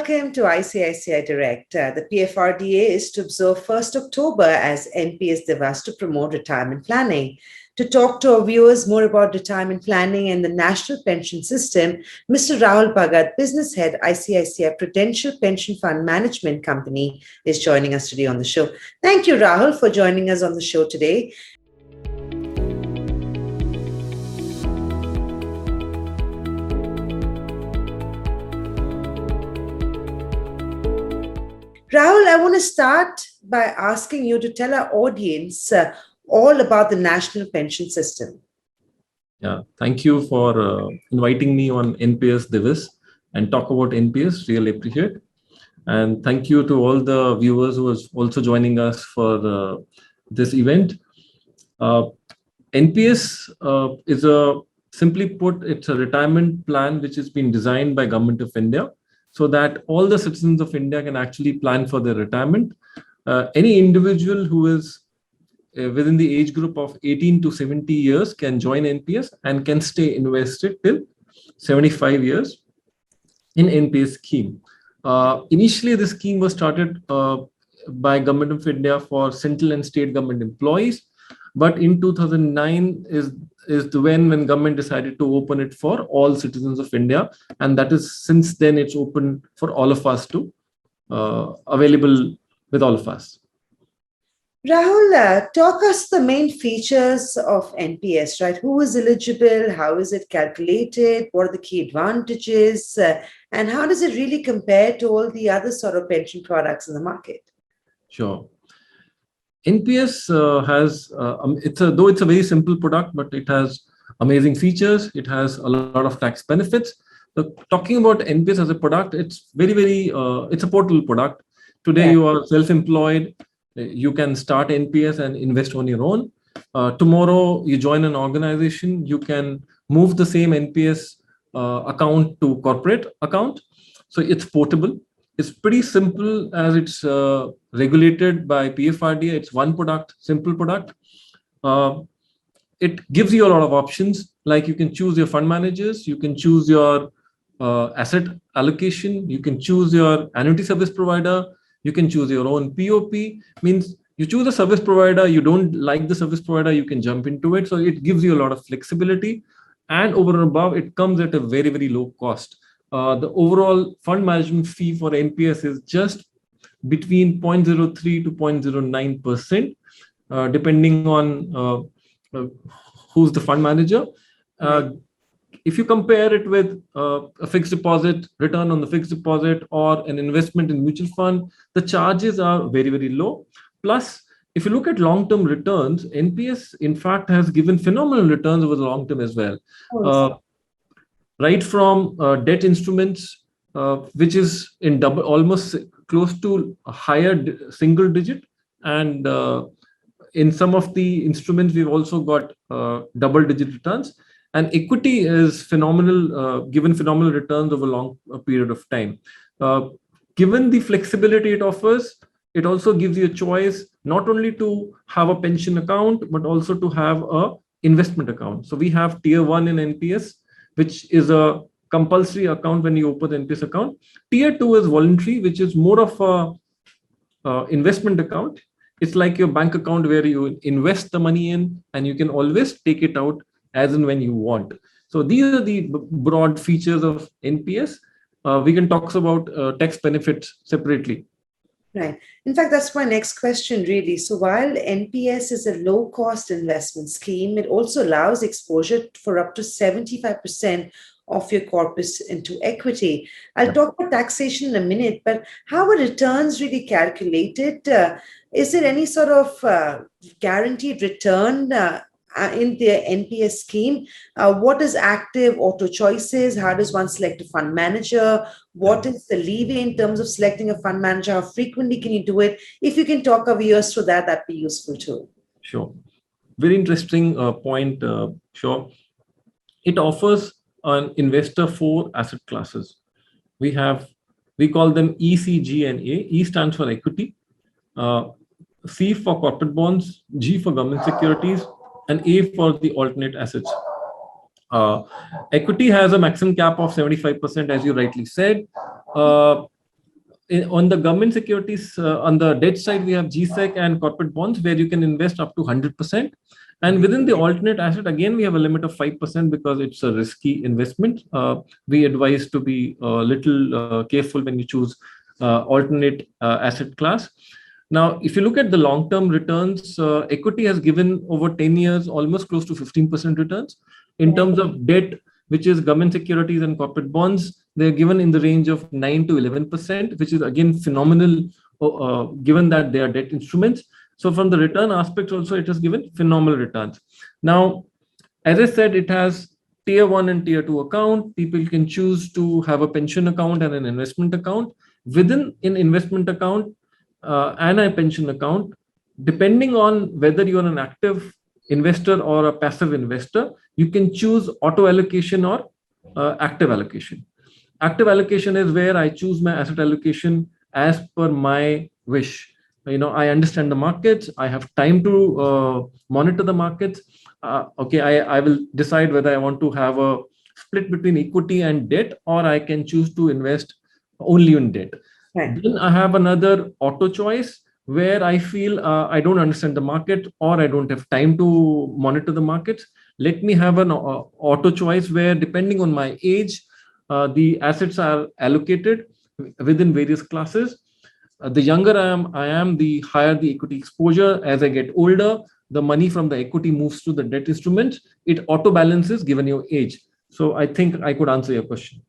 welcome to ICICI Direct. The PFRDA is to observe 1st October as NPS Divas to promote retirement planning. To talk to our viewers more about retirement planning and the national pension system, Mr. Rahul Bhagat, Business Head, ICICI Prudential Pension Fund Management Company, is joining us today on the show. Thank you, Rahul, for joining us on the show today. Rahul, I want to start by asking you to tell our audience all about the national pension system. Yeah, thank you for inviting me on NPS Divas and talk about NPS. Really appreciate. And thank you to all the viewers who are also joining us for this event. NPS is simply put, it's a retirement plan which has been designed by Government of India, so that all the citizens of India can actually plan for their retirement. Any individual who is within the age group of 18 to 70 years can join NPS and can stay invested till 75 years in NPS scheme. Initially, the scheme was started by Government of India for central and state government employees, but in 2009 is when government decided to open it for all citizens of India, and that is since then it's open for all of us to available with all of us. Rahul, talk us the main features of NPS, right? Who is eligible? How is it calculated? What are the key advantages? And how does it really compare to all the other sort of pension products in the market? Sure. NPS has, though it's a very simple product, but it has amazing features. It has a lot of tax benefits. Talking about NPS as a product, it's it's a portable product. Today, you are self-employed. You can start NPS and invest on your own. Tomorrow, you join an organization. You can move the same NPS account to corporate account. So it's portable. It's pretty simple as it's regulated by PFRDA. It's one product, simple product. It gives you a lot of options, like you can choose your fund managers, you can choose your asset allocation, you can choose your annuity service provider, you can choose your own POP. Means you choose a service provider, you don't like the service provider, you can jump into it. So it gives you a lot of flexibility. And over and above, it comes at a very, very low cost. The overall fund management fee for NPS is just between 0.03 to 0.09%, depending on who's the fund manager. If you compare it with a fixed deposit, return on the fixed deposit, or an investment in mutual fund, the charges are very, very low. Plus, if you look at long-term returns, NPS, in fact, has given phenomenal returns over the long term as well. Right from debt instruments, which is in almost close to a higher single digit. And in some of the instruments, we've also got double-digit returns. And equity is phenomenal, given phenomenal returns over a long period of time. Given the flexibility it offers, it also gives you a choice not only to have a pension account, but also to have a investment account. So we have tier 1 in NPS, which is a compulsory account when you open the NPS account. Tier 2 is voluntary, which is more of a investment account. It's like your bank account where you invest the money in and you can always take it out as and when you want. So these are the broad features of NPS. We can talk about tax benefits separately. Right. In fact, that's my next question, really. So while NPS is a low-cost investment scheme, it also allows exposure for up to 75% of your corpus into equity. I'll talk about taxation in a minute, but how are returns really calculated? Is there any sort of guaranteed return in the NPS scheme? What is active auto choices? How does one select a fund manager? What is the leeway in terms of selecting a fund manager? How frequently can you do it? If you can talk our viewers through that, that'd be useful too. Sure. Very interesting point, sure. It offers an investor 4 asset classes. We call them E, C, G, and A. E stands for equity, C for corporate bonds, G for government securities, and A for the alternate assets. Equity has a maximum cap of 75%, as you rightly said. on the government securities, on the debt side, we have GSEC and corporate bonds where you can invest up to 100%. And within the alternate asset, again, we have a limit of 5% because it's a risky investment. We advise to be a little careful when you choose alternate asset class. Now, if you look at the long-term returns, equity has given over 10 years almost close to 15% returns. In terms of debt, which is government securities and corporate bonds, they're given in the range of 9 to 11%, which is again phenomenal, given that they are debt instruments. So from the return aspect also, it has given phenomenal returns. Now, as I said, it has tier 1 and tier 2 account. People can choose to have a pension account and an investment account. Within an investment account and a pension account, depending on whether you're an active investor or a passive investor, you can choose auto allocation or active allocation. Active allocation is where I choose my asset allocation as per my wish. I understand the markets. I have time to monitor the markets. Okay, I will decide whether I want to have a split between equity and debt, or I can choose to invest only in debt. Right. Then I have another auto choice where I feel I don't understand the market or I don't have time to monitor the markets. Let me have an auto choice where, depending on my age, the assets are allocated within various classes. The younger I am, the higher the equity exposure. As I get older, the money from the equity moves to the debt instruments. It auto balances given your age. So I think I could answer your question.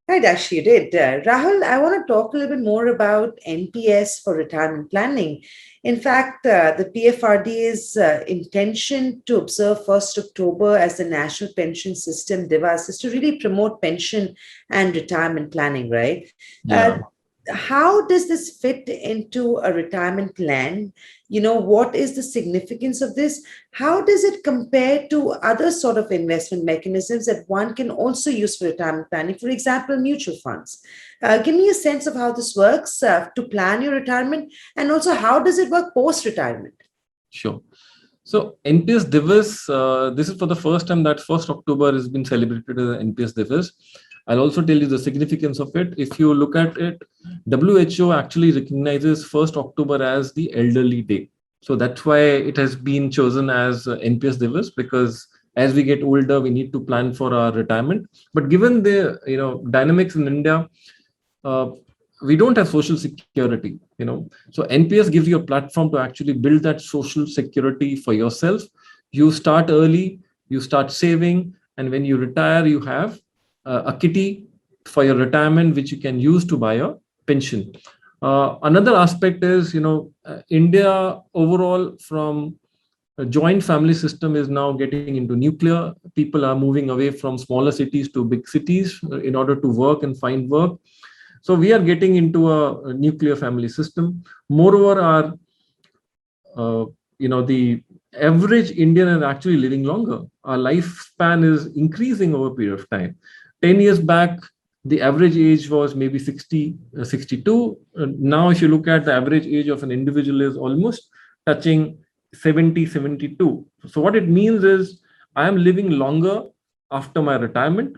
Right, actually, you did. Rahul, I want to talk a little bit more about NPS for retirement planning. In fact, the PFRDA's intention to observe 1st October as the National Pension System Divas is to really promote pension and retirement planning, right? Yeah. How does this fit into a retirement plan? What is the significance of this? How does it compare to other sort of investment mechanisms that one can also use for retirement planning? For example, mutual funds. Give me a sense of how this works to plan your retirement, and also how does it work post-retirement? Sure. So NPS Divas, this is for the first time that 1st October has been celebrated as NPS Divas. I'll also tell you the significance of it. If you look at it, WHO actually recognizes 1st October as the Elderly Day. So that's why it has been chosen as NPS Divas, because as we get older, we need to plan for our retirement. But given the dynamics in India, we don't have social security. So NPS gives you a platform to actually build that social security for yourself. You start early, you start saving, and when you retire, you have a kitty for your retirement, which you can use to buy your pension. Another aspect is, India overall, from a joint family system, is now getting into nuclear. People are moving away from smaller cities to big cities in order to work and find work. So we are getting into a nuclear family system. Moreover, the average Indian is actually living longer. Our lifespan is increasing over a period of time. 10 years back, the average age was maybe 60, 62. Now, if you look at the average age of an individual is almost touching 70, 72. So what it means is I am living longer after my retirement.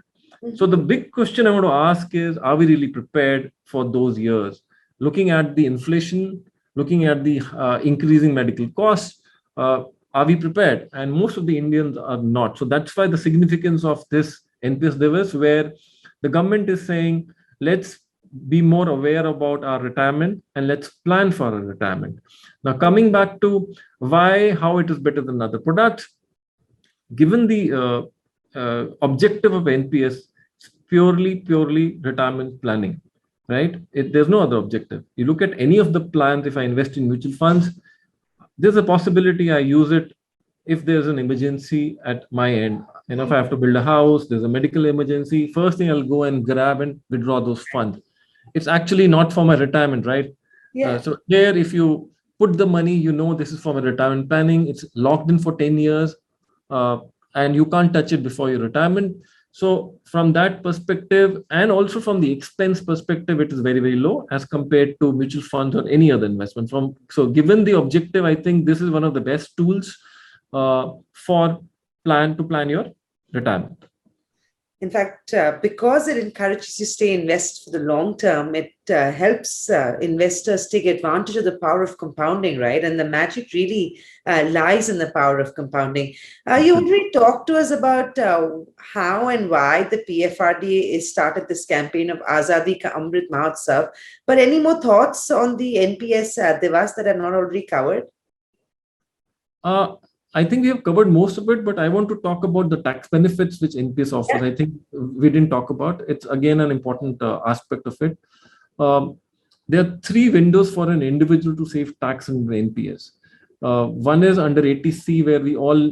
So the big question I want to ask is, are we really prepared for those years? Looking at the inflation, looking at the increasing medical costs, are we prepared? And most of the Indians are not. So that's why the significance of this NPS Divas, where the government is saying, let's be more aware about our retirement and let's plan for our retirement. Now, coming back to how it is better than other products, given the objective of NPS, purely retirement planning, right? There's no other objective. You look at any of the plans, if I invest in mutual funds, there's a possibility I use it if there's an emergency at my end. If I have to build a house, there's a medical emergency, first thing I'll go and grab and withdraw those funds. It's actually not for my retirement, right? Yeah. So there, if you put the money, this is for my retirement planning. It's locked in for 10 years and you can't touch it before your retirement. So from that perspective, and also from the expense perspective, it is very, very low as compared to mutual funds or any other investment. So given the objective, I think this is one of the best tools for plan your retirement. In fact, because it encourages you to stay invested for the long term, it helps investors take advantage of the power of compounding, right? And the magic really lies in the power of compounding. You already talked to us about how and why the PFRDA has started this campaign of Azadi Ka Amrit Mahotsav. But any more thoughts on the NPS, Devas, that are not already covered? I think we have covered most of it, but I want to talk about the tax benefits which NPS offers. I think we didn't talk about. It's again an important aspect of it. There are three windows for an individual to save tax in the NPS. One is under 80C, where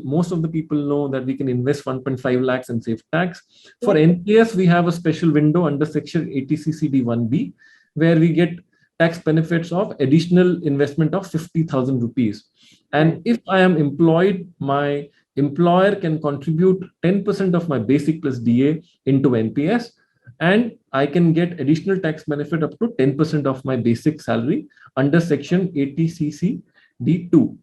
most of the people know that we can invest 1.5 lakhs and save tax. For NPS, we have a special window under section 80CCD1B, where we get tax benefits of additional investment of 50,000 rupees. And if I am employed, my employer can contribute 10% of my basic plus DA into NPS, and I can get additional tax benefit up to 10% of my basic salary under section 80CCD2.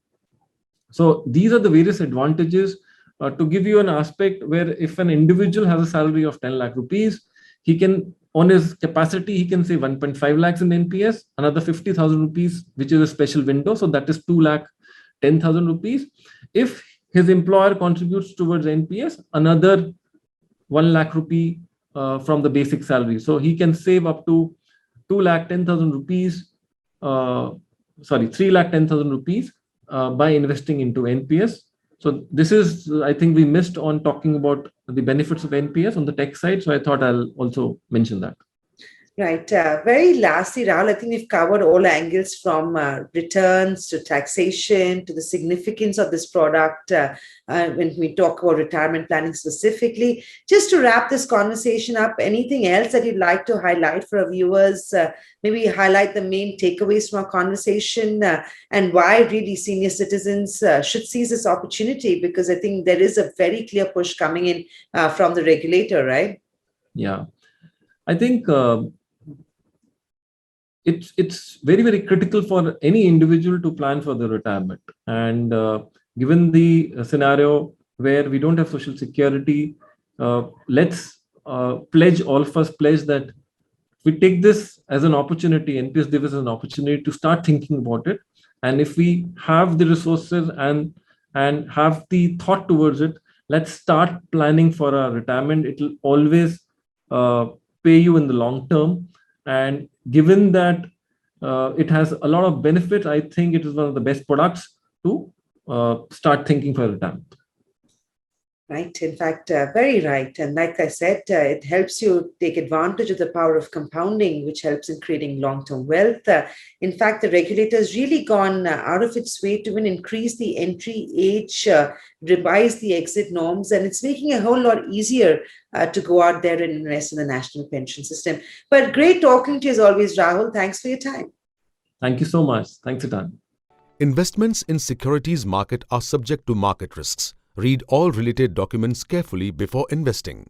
So these are the various advantages. To give you an aspect where if an individual has a salary of 10 lakh rupees, he can, on his capacity, he can save 1.5 lakhs in NPS, another 50,000 rupees, which is a special window. So that is 2,10,000 rupees. If his employer contributes towards NPS, another 1 lakh rupee from the basic salary. So he can save up to 2,10,000 rupees, 3,10,000 rupees by investing into NPS. So this is, I think we missed on talking about the benefits of NPS on the tech side. So I thought I'll also mention that. Right. Very lastly, Rahul, I think we've covered all angles from returns to taxation to the significance of this product when we talk about retirement planning specifically. Just to wrap this conversation up, anything else that you'd like to highlight for our viewers? Maybe highlight the main takeaways from our conversation and why really senior citizens should seize this opportunity, because I think there is a very clear push coming in from the regulator, right? Yeah, I think it's very, very critical for any individual to plan for their retirement. And given the scenario where we don't have social security, let's pledge, all of us pledge that we take this as an opportunity, NPS Div as an opportunity to start thinking about it. And if we have the resources and have the thought towards it, let's start planning for our retirement. It will always pay you in the long term. And given that it has a lot of benefits, I think it is one of the best products to start thinking for retirement. Right. In fact, very right. And like I said, it helps you take advantage of the power of compounding, which helps in creating long-term wealth. In fact, the regulator has really gone out of its way to even increase the entry age, revise the exit norms, and it's making it a whole lot easier to go out there and invest in the national pension system. But great talking to you as always, Rahul. Thanks for your time. Thank you so much. Thanks, Itan. Investments in securities market are subject to market risks. Read all related documents carefully before investing.